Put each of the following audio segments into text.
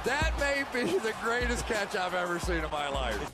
That may be the greatest catch I've ever seen in my life.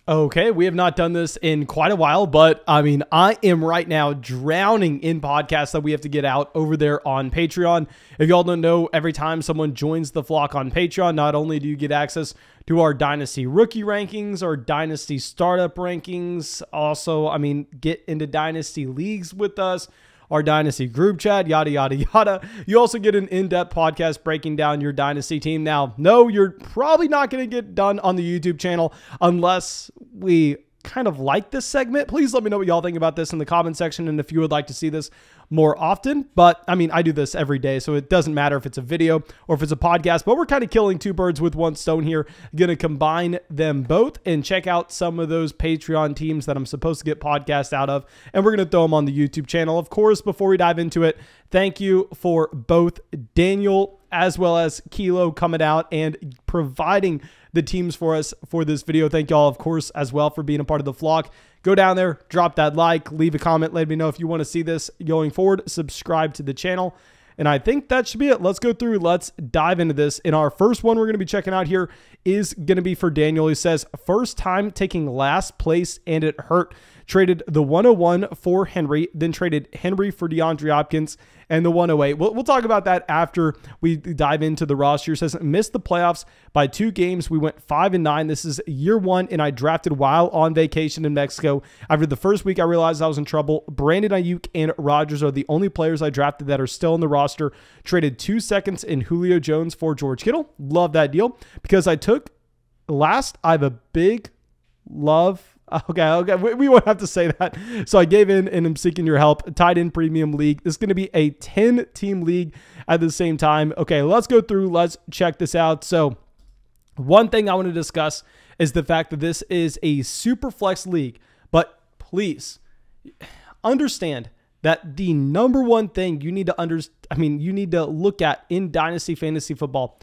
Okay, we have not done this in quite a while, but I mean, I am right now drowning in podcasts that we have to get out over there on Patreon. If y'all don't know, every time someone joins the flock on Patreon, not only do you get access to our Dynasty rookie rankings, our Dynasty startup rankings, also, I mean, get into Dynasty leagues with us, our Dynasty group chat, yada, yada, yada. You also get an in-depth podcast breaking down your Dynasty team. Now, no, you're probably not going to get done on the YouTube channel unless we kind of like this segment. Please let me know what y'all think about this in the comment section and if you would like to see this more often. But I mean, I do this every day, so it doesn't matter if it's a video or if it's a podcast, but we're kind of killing two birds with one stone here. Going to combine them both and check out some of those Patreon teams that I'm supposed to get podcasts out of, and we're going to throw them on the YouTube channel. Of course, before we dive into it, thank you for both Daniel as well as Kilo coming out and providing the teams for us for this video. Thank y'all, of course, as well for being a part of the flock. Go down there, drop that like, leave a comment, let me know if you want to see this going forward, subscribe to the channel. And I think that should be it. Let's go through, let's dive into this. And our first one we're going to be checking out here is going to be for Daniel. He says, first time taking last place and it hurt. Traded the 101 for Henry, then traded Henry for DeAndre Hopkins and the 108. We'll talk about that after we dive into the roster. It says, missed the playoffs by 2 games. We went 5-9. This is year 1, and I drafted while on vacation in Mexico. After the first week, I realized I was in trouble. Brandon Ayuk and Rodgers are the only players I drafted that are still on the roster. Traded 2 seconds in Julio Jones for George Kittle. Love that deal because I took last. I have a big love. Okay. We won't have to say that. So I gave in and I'm seeking your help. Tight end premium league. This is going to be a 10-team league at the same time. Okay, let's go through. Let's check this out. So one thing I want to discuss is the fact that this is a super flex league. But please understand that the number one thing you need to you need to look at in Dynasty Fantasy Football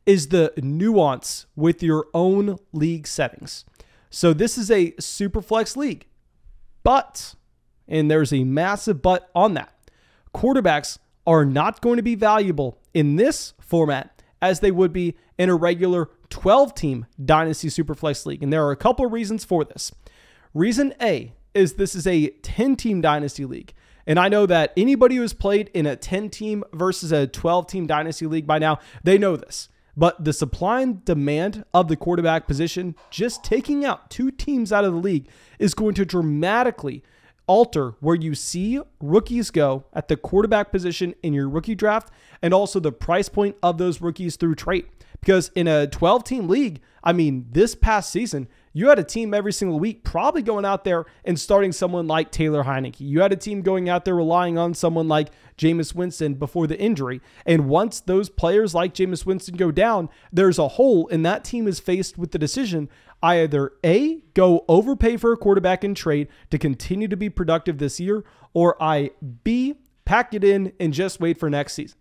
is the nuance with your own league settings. So this is a super flex league, but, and there's a massive but on that, quarterbacks are not going to be valuable in this format as they would be in a regular 12-team Dynasty Superflex league. And there are a couple of reasons for this. Reason A is this is a 10-team Dynasty league. And I know that anybody who has played in a 10-team versus a 12-team Dynasty league by now, they know this. But the supply and demand of the quarterback position, just taking out 2 teams out of the league, is going to dramatically alter where you see rookies go at the quarterback position in your rookie draft and also the price point of those rookies through trade. Because in a 12-team league, I mean, this past season, you had a team every single week probably going out there and starting someone like Taylor Heineke. You had a team going out there relying on someone like Jameis Winston before the injury. And once those players like Jameis Winston go down, there's a hole, and that team is faced with the decision, either A, go overpay for a quarterback in trade to continue to be productive this year, or B, pack it in and just wait for next season.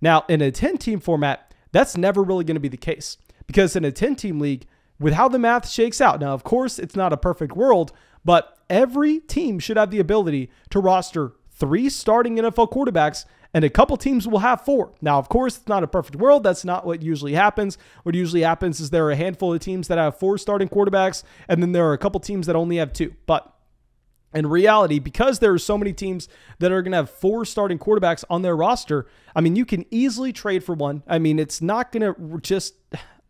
Now, in a 10-team format, that's never really going to be the case, because in a 10-team league, with how the math shakes out, now, of course, it's not a perfect world, but every team should have the ability to roster 3 starting NFL quarterbacks, and a couple teams will have 4. Now, of course, it's not a perfect world. That's not what usually happens. What usually happens is there are a handful of teams that have 4 starting quarterbacks, and then there are a couple teams that only have 2. But in reality, because there are so many teams that are going to have 4 starting quarterbacks on their roster, I mean, you can easily trade for one. I mean, it's not going to just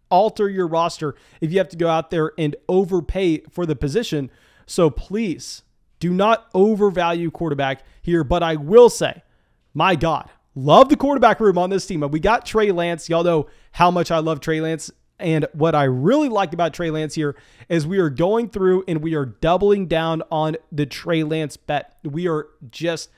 alter your roster if you have to go out there and overpay for the position. So please do not overvalue quarterback here. But I will say, my God, love the quarterback room on this team. We got Trey Lance. Y'all know how much I love Trey Lance. And what I really like about Trey Lance here is we are going through and we are doubling down on the Trey Lance bet. We are just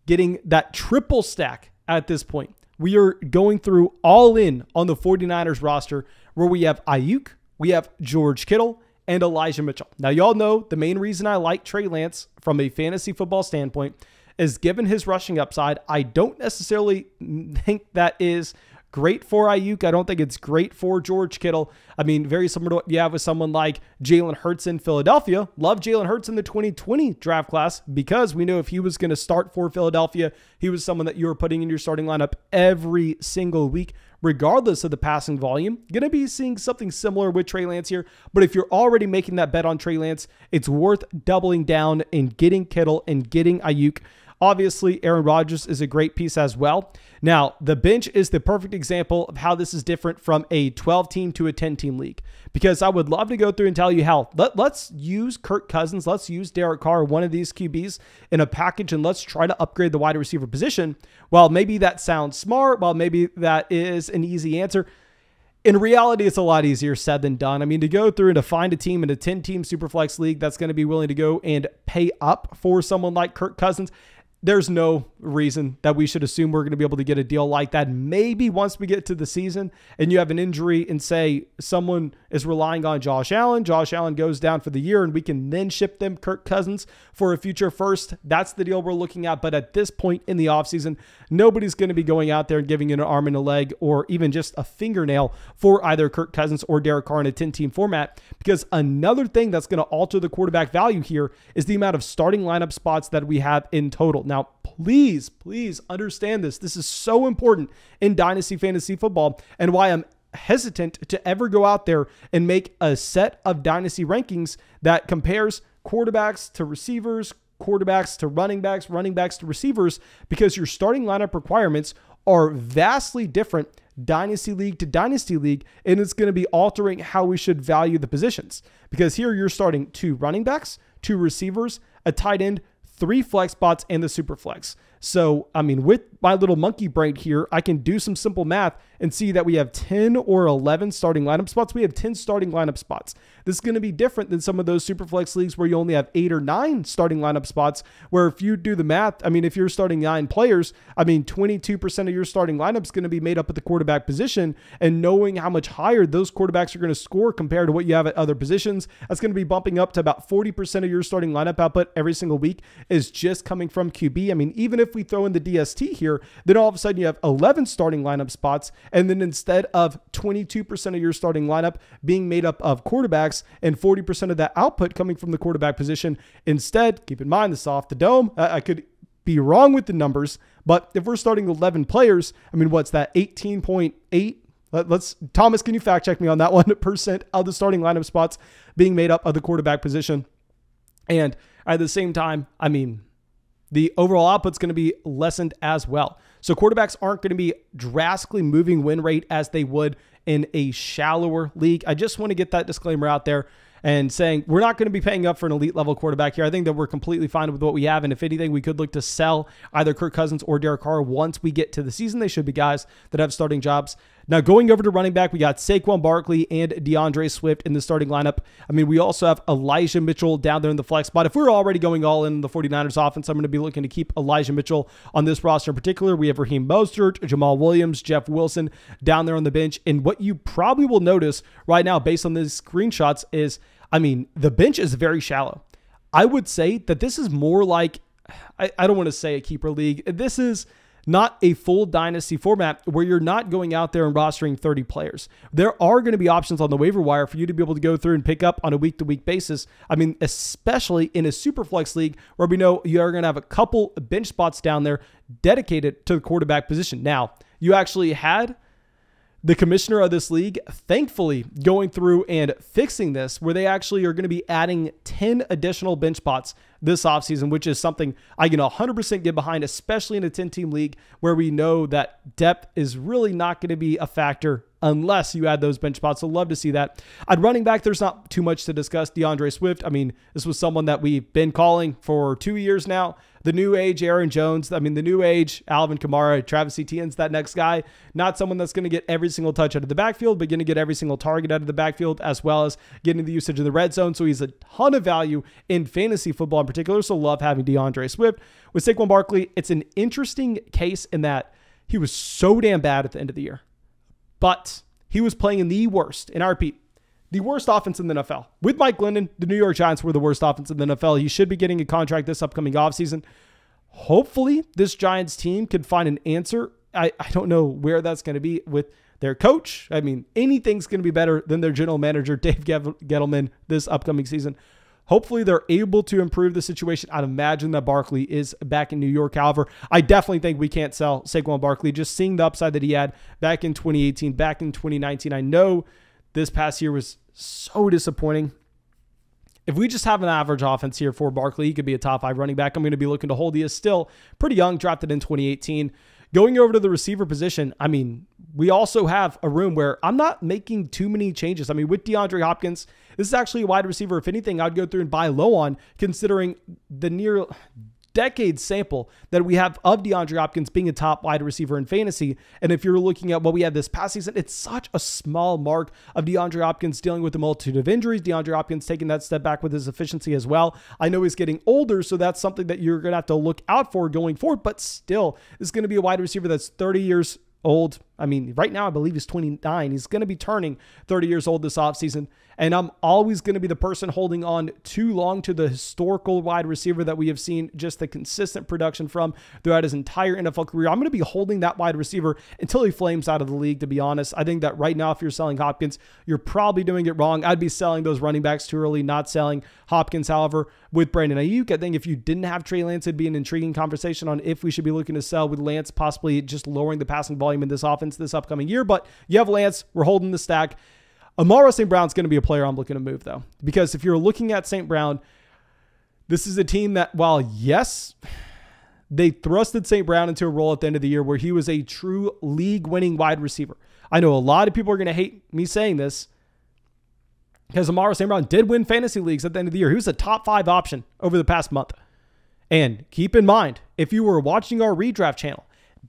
getting that triple stack at this point. We are going through all in on the 49ers roster where we have Ayuk, we have George Kittle, and Elijah Mitchell. Now, y'all know the main reason I like Trey Lance from a fantasy football standpoint is given his rushing upside. I don't necessarily think that is great for Ayuk. I don't think it's great for George Kittle. I mean, very similar to what you have with someone like Jalen Hurts in Philadelphia. Love Jalen Hurts in the 2020 draft class because we know if he was going to start for Philadelphia, he was someone that you were putting in your starting lineup every single week, regardless of the passing volume. Going to be seeing something similar with Trey Lance here. But if you're already making that bet on Trey Lance, it's worth doubling down and getting Kittle and getting Ayuk. Obviously, Aaron Rodgers is a great piece as well. Now, the bench is the perfect example of how this is different from a 12-team to a 10-team league. Because I would love to go through and tell you how. Let's use Kirk Cousins. Let's use Derek Carr, one of these QBs, in a package, and let's try to upgrade the wide receiver position. Well, maybe that sounds smart. Well, maybe that is an easy answer. In reality, it's a lot easier said than done. I mean, to go through and to find a team in a 10-team Superflex league that's going to be willing to go and pay up for someone like Kirk Cousins, there's no reason that we should assume we're going to be able to get a deal like that. Maybe once we get to the season and you have an injury and say someone is relying on Josh Allen goes down for the year and we can then ship them Kirk Cousins for a future first. That's the deal we're looking at. But at this point in the offseason, nobody's going to be going out there and giving you an arm and a leg or even just a fingernail for either Kirk Cousins or Derek Carr in a 10-team format. Because another thing that's going to alter the quarterback value here is the amount of starting lineup spots that we have in total. Now, please understand this. This is so important in Dynasty Fantasy Football and why I'm hesitant to ever go out there and make a set of Dynasty rankings that compares quarterbacks to receivers, quarterbacks to running backs to receivers, because your starting lineup requirements are vastly different Dynasty League to Dynasty League, and it's going to be altering how we should value the positions. Because here you're starting 2 running backs, 2 receivers, a tight end, 3 flex spots, and the super flex. So, I mean, with my little monkey brain here, I can do some simple math and see that we have 10 or 11 starting lineup spots. We have 10 starting lineup spots. This is going to be different than some of those super flex leagues where you only have 8 or 9 starting lineup spots, where if you do the math, I mean, if you're starting 9 players, I mean, 22% of your starting lineup is going to be made up at the quarterback position, and knowing how much higher those quarterbacks are going to score compared to what you have at other positions, that's going to be bumping up to about 40% of your starting lineup output every single week is just coming from QB. I mean, even if we throw in the DST here, then all of a sudden you have 11 starting lineup spots, and then instead of 22% of your starting lineup being made up of quarterbacks and 40% of that output coming from the quarterback position, instead, keep in mind this off the dome, I could be wrong with the numbers, but if we're starting 11 players, I mean, what's that, 18.8? Thomas, can you fact check me on that one? % of the starting lineup spots being made up of the quarterback position. And at the same time, I mean, the overall output's going to be lessened as well. So quarterbacks aren't going to be drastically moving win rate as they would in a shallower league. I just want to get that disclaimer out there and saying we're not going to be paying up for an elite level quarterback here. I think that we're completely fine with what we have. And if anything, we could look to sell either Kirk Cousins or Derek Carr once we get to the season. They should be guys that have starting jobs. Now, going over to running back, we got Saquon Barkley and DeAndre Swift in the starting lineup. I mean, we also have Elijah Mitchell down there in the flex spot. If we're already going all in the 49ers offense, I'm going to be looking to keep Elijah Mitchell on this roster in particular. We have Raheem Mostert, Jamal Williams, Jeff Wilson down there on the bench. And what you probably will notice right now based on these screenshots is, I mean, the bench is very shallow. I would say that this is more like, I don't want to say a keeper league. This is not a full dynasty format where you're not going out there and rostering 30 players. There are going to be options on the waiver wire for you to be able to go through and pick up on a week-to-week basis. I mean, especially in a super flex league where we know you are going to have a couple bench spots down there dedicated to the quarterback position. Now, you actually had the commissioner of this league, thankfully, going through and fixing this, where they actually are going to be adding 10 additional bench spots this offseason, which is something I can 100% get behind, especially in a 10-team league where we know that depth is really not going to be a factor unless you add those bench spots. So love to see that. At running back, there's not too much to discuss. DeAndre Swift, I mean, this was someone that we've been calling for 2 years now. The new age Aaron Jones, I mean, the new age Alvin Kamara, Travis Etienne's that next guy. Not someone that's going to get every single touch out of the backfield, but going to get every single target out of the backfield, as well as getting the usage of the red zone. So he's a ton of value in fantasy football in particular. So love having DeAndre Swift. With Saquon Barkley, it's an interesting case in that he was so damn bad at the end of the year. But he was playing in the worst, and I repeat, the worst offense in the NFL. With Mike Glennon, the New York Giants were the worst offense in the NFL. He should be getting a contract this upcoming offseason. Hopefully, this Giants team can find an answer I don't know where that's going to be with their coach. I mean, anything's going to be better than their general manager, Dave Gettleman, this upcoming season. Hopefully they're able to improve the situation. I'd imagine that Barkley is back in New York. However, I definitely think we can't sell Saquon Barkley. Just seeing the upside that he had back in 2018, back in 2019. I know this past year was so disappointing. If we just have an average offense here for Barkley, he could be a top 5 running back. I'm going to be looking to hold. He is still pretty young, drafted in 2018. Going over to the receiver position, I mean, we also have a room where I'm not making too many changes. I mean, with DeAndre Hopkins, this is actually a wide receiver. If anything, I'd go through and buy low on, considering the near decade sample that we have of DeAndre Hopkins being a top wide receiver in fantasy. And if you're looking at what we had this past season, it's such a small mark of DeAndre Hopkins dealing with a multitude of injuries. DeAndre Hopkins taking that step back with his efficiency as well. I know he's getting older, so that's something that you're going to have to look out for going forward, but still, this is going to be a wide receiver that's 30 years old. I mean, right now, I believe he's 29. He's going to be turning 30 years old this offseason. And I'm always going to be the person holding on too long to the historical wide receiver that we have seen just the consistent production from throughout his entire NFL career. I'm going to be holding that wide receiver until he flames out of the league, to be honest. I think that right now, if you're selling Hopkins, you're probably doing it wrong. I'd be selling those running backs too early, not selling Hopkins. However, with Brandon Ayuk, I think if you didn't have Trey Lance, it'd be an intriguing conversation on if we should be looking to sell with Lance, possibly just lowering the passing volume in this offense this upcoming year. But you have Lance, we're holding the stack. Amon-Ra St. Brown's going to be a player I'm looking to move, though, because if you're looking at St. Brown, this is a team that, while yes, they thrusted St. Brown into a role at the end of the year where he was a true league-winning wide receiver. I know a lot of people are going to hate me saying this because Amon-Ra St. Brown did win fantasy leagues at the end of the year. He was a top 5 option over the past month. And keep in mind, if you were watching our redraft channel,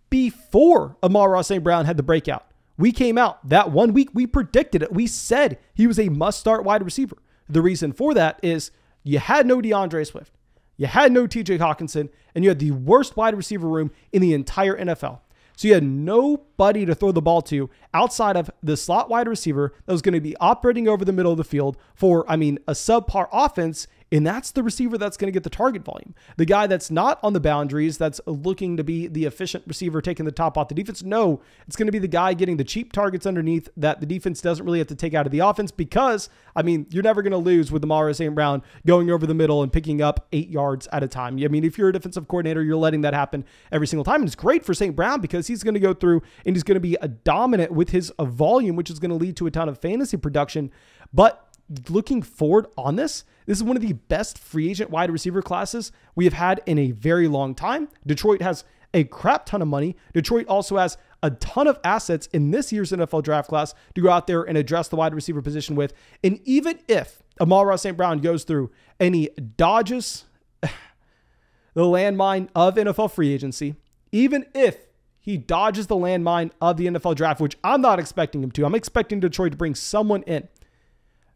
before Amon-Ra St. Brown had the breakout, we came out that 1 week, we predicted it. We said he was a must-start wide receiver. The reason for that is you had no DeAndre Swift, you had no TJ Hawkinson, and you had the worst wide receiver room in the entire NFL. So you had nobody to throw the ball to outside of the slot wide receiver that was going to be operating over the middle of the field for, I mean, a subpar offense. And that's the receiver that's going to get the target volume. The guy that's not on the boundaries, that's looking to be the efficient receiver taking the top off the defense. No, it's going to be the guy getting the cheap targets underneath that the defense doesn't really have to take out of the offense because, I mean, you're never going to lose with Amon-Ra St. Brown going over the middle and picking up 8 yards at a time. I mean, if you're a defensive coordinator, you're letting that happen every single time. And it's great for St. Brown because he's going to go through and he's going to be a dominant with his volume, which is going to lead to a ton of fantasy production. But looking forward on this is one of the best free agent wide receiver classes we have had in a very long time. Detroit has a crap ton of money. Detroit also has a ton of assets in this year's NFL draft class to go out there and address the wide receiver position with. And even if Amon-Ra St. Brown goes through and he dodges the landmine of NFL free agency, even if he dodges the landmine of the NFL draft, which I'm not expecting him to, I'm expecting Detroit to bring someone in.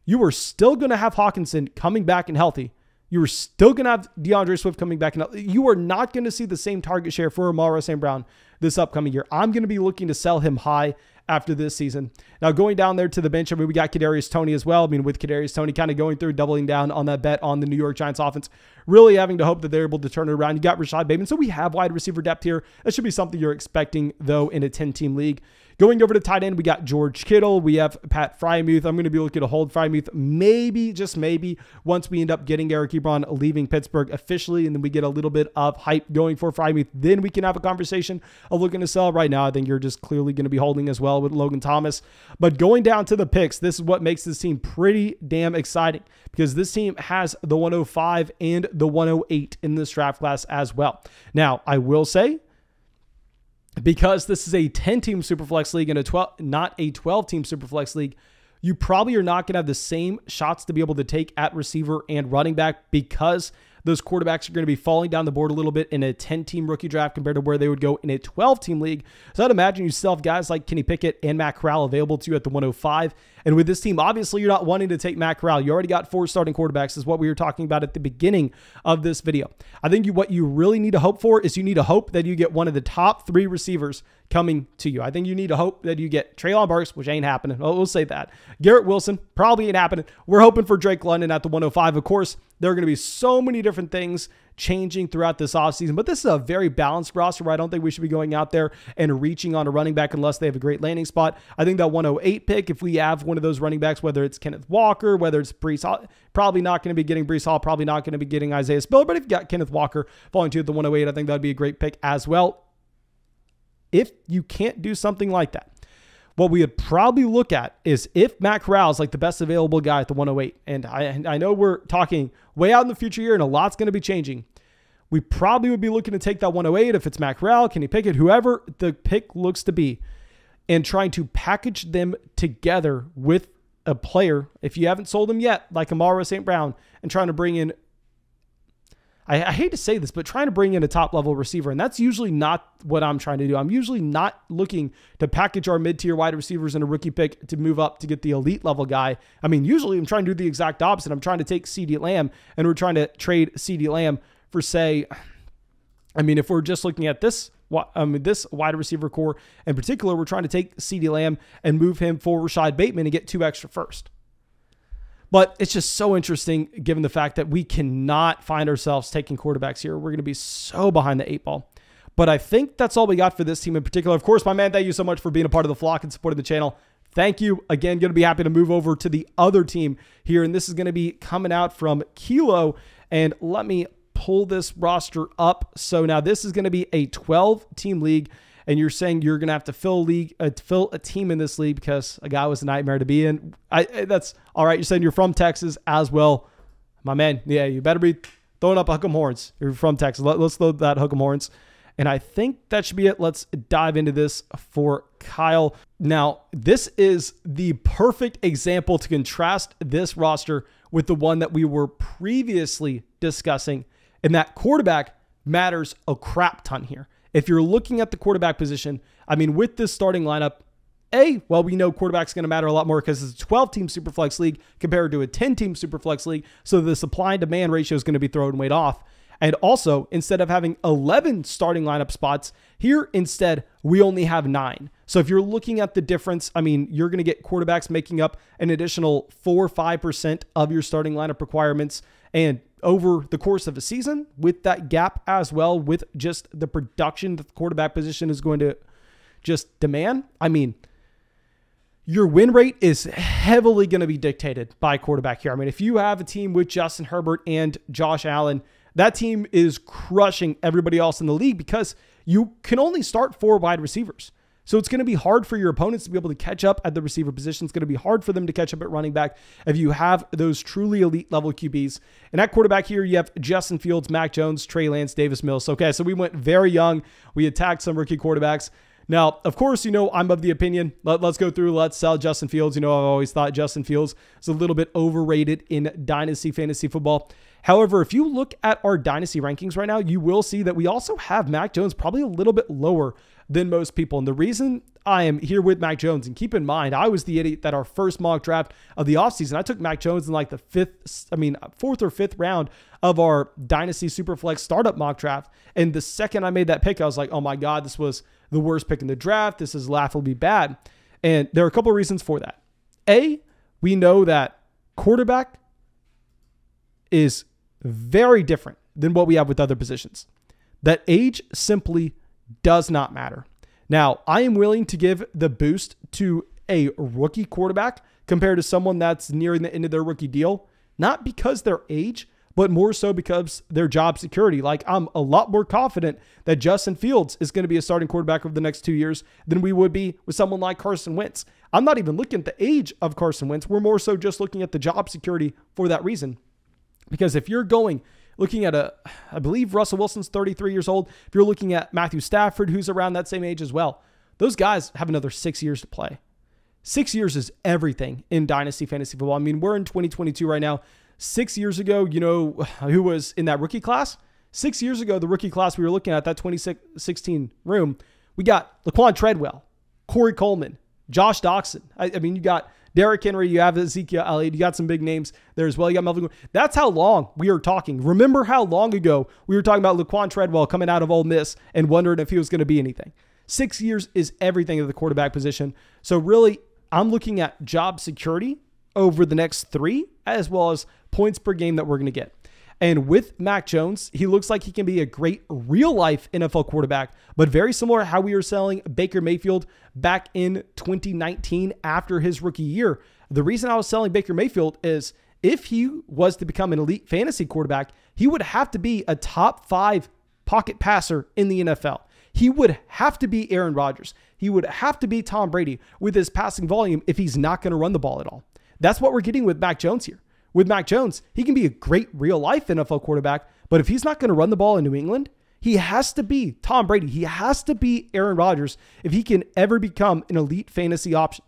You are still going to have Hawkinson coming back and healthy. You are still going to have DeAndre Swift coming back and healthy. You are not going to see the same target share for Amon-Ra St. Brown this upcoming year. I'm going to be looking to sell him high after this season. Now, going down there to the bench, I mean, we got Kadarius Toney as well. I mean, with Kadarius Toney kind of going through, doubling down on that bet on the New York Giants offense, really having to hope that they're able to turn it around. You got Rashad Bateman. So we have wide receiver depth here. That should be something you're expecting, though, in a 10-team league. Going over to tight end, we got George Kittle. We have Pat Freiermuth. I'm going to be looking to hold Freiermuth maybe, just maybe, once we end up getting Eric Ebron leaving Pittsburgh officially, and then we get a little bit of hype going for Freiermuth. Then we can have a conversation of looking to sell. Right now, I think you're just clearly going to be holding as well with Logan Thomas. But going down to the picks, this is what makes this team pretty damn exciting because this team has the 105 and the 108 in this draft class as well. Now, I will say, because this is a 10-team Superflex league and not a 12-team Superflex league, you probably are not going to have the same shots to be able to take at receiver and running back because those quarterbacks are going to be falling down the board a little bit in a 10-team rookie draft compared to where they would go in a 12-team league. So I'd imagine you still have guys like Kenny Pickett and Matt Corral available to you at the 105. And with this team, obviously, you're not wanting to take Matt Corral. You already got 4 starting quarterbacks, is what we were talking about at the beginning of this video. I think what you really need to hope for is you need to hope that you get one of the top 3 receivers coming to you. I think you need to hope that you get Treylon Burks, which ain't happening. We'll say that. Garrett Wilson, probably ain't happening. We're hoping for Drake London at the 105. Of course, there are going to be so many different things changing throughout this offseason. But this is a very balanced roster where I don't think we should be going out there and reaching on a running back unless they have a great landing spot. I think that 108 pick, if we have one of those running backs, whether it's Kenneth Walker, whether it's Breece Hall, probably not going to be getting Breece Hall, probably not going to be getting Isaiah Spiller. But if you got Kenneth Walker falling to the 108, I think that'd be a great pick as well. If you can't do something like that, what we would probably look at is if Matt Corral is like the best available guy at the 108, and I know we're talking way out in the future here and a lot's going to be changing, we probably would be looking to take that 108 if it's Matt Corral, Kenny Pickett, whoever the pick looks to be, and trying to package them together with a player, if you haven't sold them yet, like Amara St. Brown, and trying to bring in, I hate to say this, but trying to bring in a top-level receiver, and that's usually not what I'm trying to do. I'm usually not looking to package our mid-tier wide receivers in a rookie pick to move up to get the elite-level guy. I mean, usually I'm trying to do the exact opposite. I'm trying to take CeeDee Lamb, and we're trying to trade CeeDee Lamb for, say, I mean, if we're just looking at this wide receiver core in particular, we're trying to take CeeDee Lamb and move him for Rashad Bateman and get 2 extra first. But it's just so interesting given the fact that we cannot find ourselves taking quarterbacks here. We're going to be so behind the 8 ball. But I think that's all we got for this team in particular. Of course, my man, thank you so much for being a part of the flock and supporting the channel. Thank you. Again, going to be happy to move over to the other team here. And this is going to be coming out from Kilo. And let me pull this roster up. So now this is going to be a 12-team league. And you're saying you're going to have to fill a team in this league because a guy was a nightmare to be in. That's all right. You're saying you're from Texas as well. My man, yeah, you better be throwing up hook'em horns. You're from Texas. Let's load that hook'em horns. And I think that should be it. Let's dive into this for Kyle. Now, this is the perfect example to contrast this roster with the one that we were previously discussing. And that quarterback matters a crap ton here. If you're looking at the quarterback position, I mean, with this starting lineup, we know quarterback's going to matter a lot more because it's a 12-team Superflex league compared to a 10-team Superflex league. So the supply and demand ratio is going to be thrown way off. And also, instead of having 11 starting lineup spots, here instead, we only have 9. So if you're looking at the difference, I mean, you're going to get quarterbacks making up an additional 4 or 5% of your starting lineup requirements. And over the course of a season, with that gap as well, with just the production that the quarterback position is going to just demand, I mean, your win rate is heavily going to be dictated by quarterback here. I mean, if you have a team with Justin Herbert and Josh Allen, that team is crushing everybody else in the league because you can only start 4 wide receivers. So it's going to be hard for your opponents to be able to catch up at the receiver position. It's going to be hard for them to catch up at running back if you have those truly elite level QBs. And at quarterback here, you have Justin Fields, Mac Jones, Trey Lance, Davis Mills. Okay, so we went very young. We attacked some rookie quarterbacks. Now, of course, I'm of the opinion. Let's go through. Let's sell Justin Fields. I've always thought Justin Fields is a little bit overrated in Dynasty Fantasy Football. However, if you look at our Dynasty rankings right now, you will see that we also have Mac Jones probably a little bit lower than most people. And the reason I am here with Mac Jones, and keep in mind, I was the idiot that our first mock draft of the offseason, I took Mac Jones in like the 4th or 5th round of our Dynasty Superflex startup mock draft. And the second I made that pick, I was like, oh my God, this was the worst pick in the draft. This is laughably bad. And there are a couple of reasons for that. A, we know that quarterback is very different than what we have with other positions. That age simply does not matter. Now, I am willing to give the boost to a rookie quarterback compared to someone that's nearing the end of their rookie deal, not because their age, but more so because their job security. Like, I'm a lot more confident that Justin Fields is going to be a starting quarterback over the next 2 years than we would be with someone like Carson Wentz. I'm not even looking at the age of Carson Wentz. We're more so just looking at the job security for that reason. Because if you're looking at I believe Russell Wilson's 33 years old. If you're looking at Matthew Stafford, who's around that same age as well, those guys have another 6 years to play. 6 years is everything in Dynasty Fantasy Football. I mean, we're in 2022 right now. 6 years ago, who was in that rookie class? 6 years ago, the rookie class we were looking at, that 2016 room, we got Laquan Treadwell, Corey Coleman, Josh Doxson. I mean, you got Derrick Henry, you have Ezekiel Elliott, you got some big names there as well. You got Melvin Gordon. That's how long we are talking. Remember how long ago we were talking about Laquan Treadwell coming out of Ole Miss and wondering if he was going to be anything. 6 years is everything at the quarterback position. So really, I'm looking at job security over the next 3, as well as points per game that we're going to get. And with Mac Jones, he looks like he can be a great real-life NFL quarterback, but very similar to how we were selling Baker Mayfield back in 2019 after his rookie year. The reason I was selling Baker Mayfield is if he was to become an elite fantasy quarterback, he would have to be a top 5 pocket passer in the NFL. He would have to be Aaron Rodgers. He would have to be Tom Brady with his passing volume if he's not going to run the ball at all. That's what we're getting with Mac Jones here. With Mac Jones, he can be a great real-life NFL quarterback, but if he's not going to run the ball in New England, he has to be Tom Brady. He has to be Aaron Rodgers if he can ever become an elite fantasy option.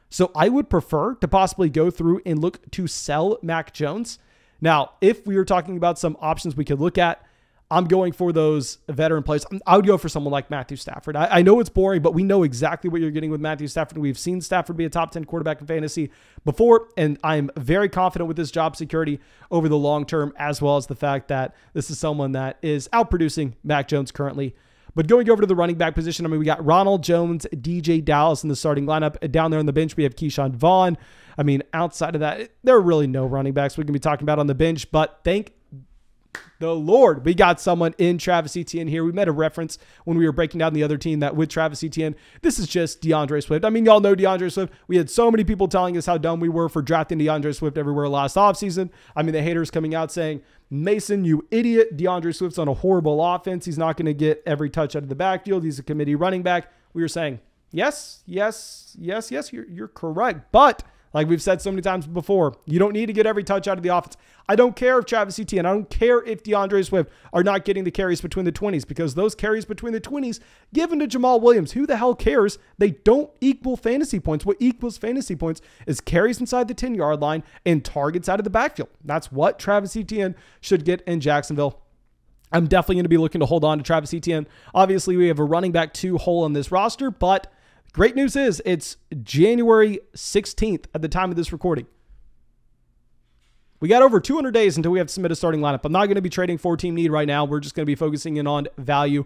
So I would prefer to possibly go through and look to sell Mac Jones. Now, if we were talking about some options we could look at, I'm going for those veteran players. I would go for someone like Matthew Stafford. I know it's boring, but we know exactly what you're getting with Matthew Stafford. We've seen Stafford be a top 10 quarterback in fantasy before, and I'm very confident with his job security over the long term, as well as the fact that this is someone that is outproducing Mac Jones currently. But going over to the running back position, we got Ronald Jones, DJ Dallas in the starting lineup. Down there on the bench, we have Keyshawn Vaughn. Outside of that, there are really no running backs we can be talking about on the bench, but thank the Lord, we got someone in Travis Etienne here. We made a reference when we were breaking down the other team that with Travis Etienne, this is just DeAndre Swift. Y'all know DeAndre Swift. We had so many people telling us how dumb we were for drafting DeAndre Swift everywhere last offseason. The haters coming out saying, Mason, you idiot. DeAndre Swift's on a horrible offense. He's not going to get every touch out of the backfield. He's a committee running back. We were saying, yes, you're correct. But like we've said so many times before, you don't need to get every touch out of the offense. I don't care if Travis Etienne, I don't care if DeAndre Swift are not getting the carries between the 20s, because those carries between the 20s given to Jamal Williams, who the hell cares? They don't equal fantasy points. What equals fantasy points is carries inside the 10-yard line and targets out of the backfield. That's what Travis Etienne should get in Jacksonville. I'm definitely going to be looking to hold on to Travis Etienne. Obviously, we have a running back 2 hole in this roster, but great news is it's January 16th at the time of this recording. We got over 200 days until we have to submit a starting lineup. I'm not going to be trading for team need right now. We're just going to be focusing in on value.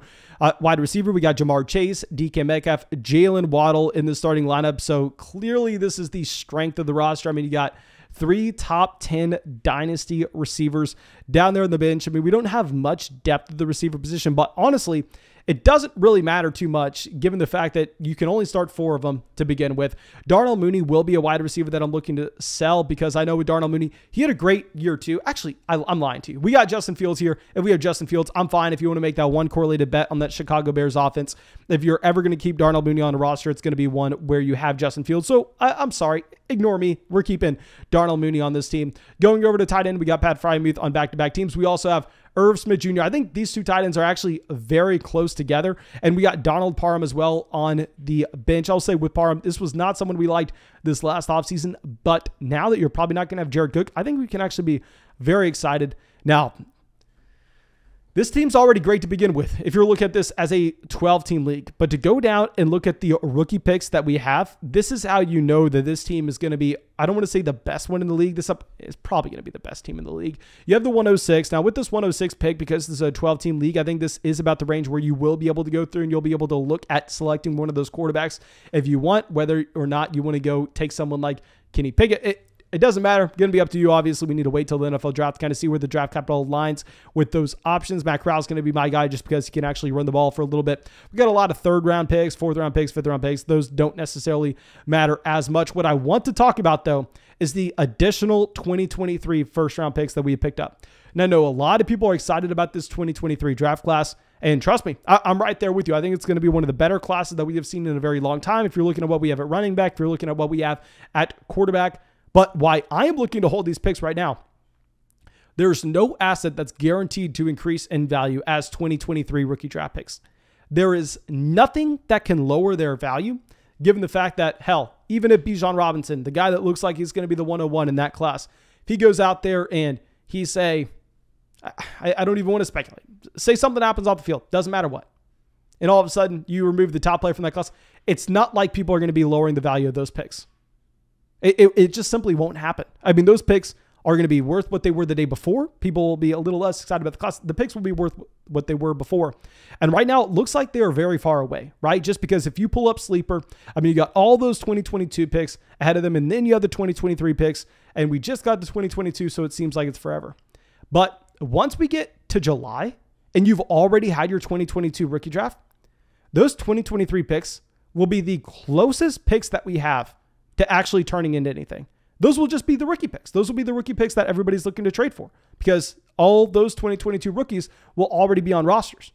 Wide receiver, we got Jamar Chase, DK Metcalf, Jalen Waddle in the starting lineup. So clearly this is the strength of the roster. You got 3 top 10 dynasty receivers down there on the bench. We don't have much depth at the receiver position, but honestly, it doesn't really matter too much given the fact that you can only start 4 of them to begin with. Darnell Mooney will be a wide receiver that I'm looking to sell because I know with Darnell Mooney, he had a great year too. Actually, I'm lying to you. We got Justin Fields here. If we have Justin Fields, I'm fine if you want to make that one correlated bet on that Chicago Bears offense. If you're ever going to keep Darnell Mooney on a roster, it's going to be one where you have Justin Fields. So I'm sorry. Ignore me. We're keeping Darnell Mooney on this team. Going over to tight end, we got Pat Frymuth on back-to-back teams. We also have Irv Smith Jr. I think these 2 tight ends are actually very close together. And we got Donald Parham as well on the bench. I'll say with Parham, this was not someone we liked this last offseason, but now that you're probably not going to have Jared Cook, I think we can actually be very excited. Now, this team's already great to begin with if you're looking at this as a 12-team league. But to go down and look at the rookie picks that we have, this is how you know that this team is going to be, I don't want to say the best one in the league. This is probably going to be the best team in the league. You have the 106. Now, with this 106 pick, because this is a 12-team league, I think this is about the range where you will be able to go through and you'll be able to look at selecting one of those quarterbacks if you want, whether or not you want to go take someone like Kenny Pickett. It doesn't matter. Going to be up to you. Obviously, we need to wait till the NFL draft to kind of see where the draft capital aligns with those options. Matt Corral's going to be my guy just because he can actually run the ball for a little bit. We got a lot of 3rd-round picks, 4th-round picks, 5th-round picks. Those don't necessarily matter as much. What I want to talk about, though, is the additional 2023 first-round picks that we picked up. Now, I know a lot of people are excited about this 2023 draft class. And trust me, I'm right there with you. I think it's going to be one of the better classes that we have seen in a very long time. If you're looking at what we have at running back, if you're looking at what we have at quarterback. But why I am looking to hold these picks right now, there's no asset that's guaranteed to increase in value as 2023 rookie draft picks. There is nothing that can lower their value, given the fact that, hell, even if Bijan Robinson, the guy that looks like he's going to be the 101 in that class, if he goes out there and he say, I don't even want to speculate, say something happens off the field, doesn't matter what, and all of a sudden you remove the top player from that class, it's not like people are going to be lowering the value of those picks. It just simply won't happen. Those picks are going to be worth what they were the day before. People will be a little less excited about the class. The picks will be worth what they were before. And right now, it looks like they are very far away, right? Just because if you pull up Sleeper, you got all those 2022 picks ahead of them, and then you have the 2023 picks, and we just got the 2022, so it seems like it's forever. But once we get to July and you've already had your 2022 rookie draft, those 2023 picks will be the closest picks that we have to actually turning into anything. Those will just be the rookie picks. Those will be the rookie picks that everybody's looking to trade for because all those 2022 rookies will already be on rosters.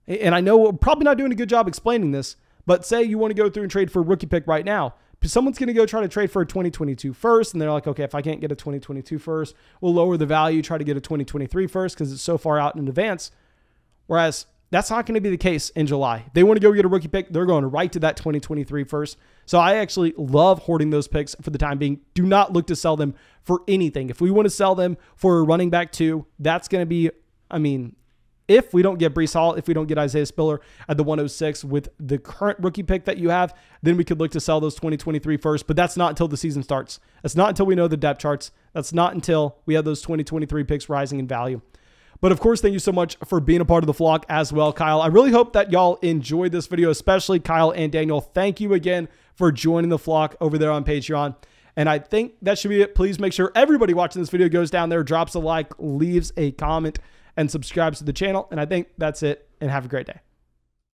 And I know we're probably not doing a good job explaining this, but say you want to go through and trade for a rookie pick right now. Someone's going to go try to trade for a 2022 first, and they're like, okay, if I can't get a 2022 first, we'll lower the value, try to get a 2023 first because it's so far out in advance. Whereas that's not going to be the case in July. They want to go get a rookie pick. They're going right to that 2023 first. So I actually love hoarding those picks for the time being. Do not look to sell them for anything. If we want to sell them for a running back 2, that's going to be, if we don't get Breece Hall, if we don't get Isaiah Spiller at the 106 with the current rookie pick that you have, then we could look to sell those 2023 first. But that's not until the season starts. That's not until we know the depth charts. That's not until we have those 2023 picks rising in value. But of course, thank you so much for being a part of the flock as well, Kyle. I really hope that y'all enjoyed this video, especially Kyle and Daniel. Thank you again for joining the flock over there on Patreon. And I think that should be it. Please make sure everybody watching this video goes down there, drops a like, leaves a comment, and subscribes to the channel. And I think that's it. And have a great day.